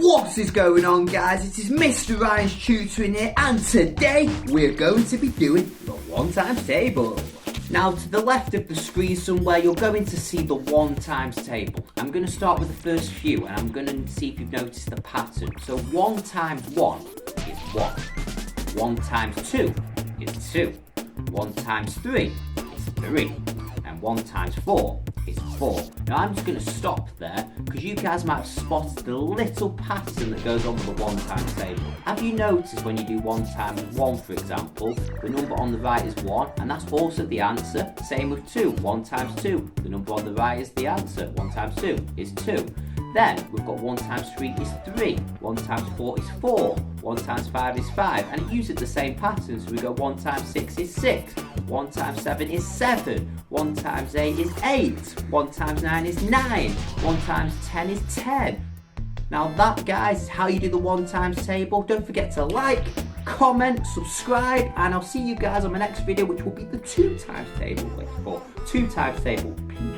What is going on, guys? It is Mr. Ryan's Tutoring here, and today we're going to be doing the 1 times table. Now, to the left of the screen somewhere, you're going to see the 1 times table. I'm going to start with the first few, and I'm going to see if you've noticed the pattern. So 1 times 1 is 1. 1 times 2 is 2. 1 times 3 is 3. And 1 times 4 is 4. Now I'm just going to stop there because you guys might have spotted the little pattern that goes on with the 1 times table. Have you noticed when you do 1 times 1, for example, the number on the right is 1, and that's also the answer. Same with 2. 1 times 2, the number on the right is the answer. 1 times 2 is 2. Then we've got 1 times 3 is 3, 1 times 4 is 4, 1 times 5 is 5, and it uses the same pattern. So we go 1 times 6 is 6, 1 times 7 is 7, 1 times 8 is 8, 1 times 9 is 9, 1 times 10 is 10. Now that, guys, is how you do the 1 times table. Don't forget to like, comment, subscribe, and I'll see you guys on my next video, which will be the 2 times table. 2 times table. Peace.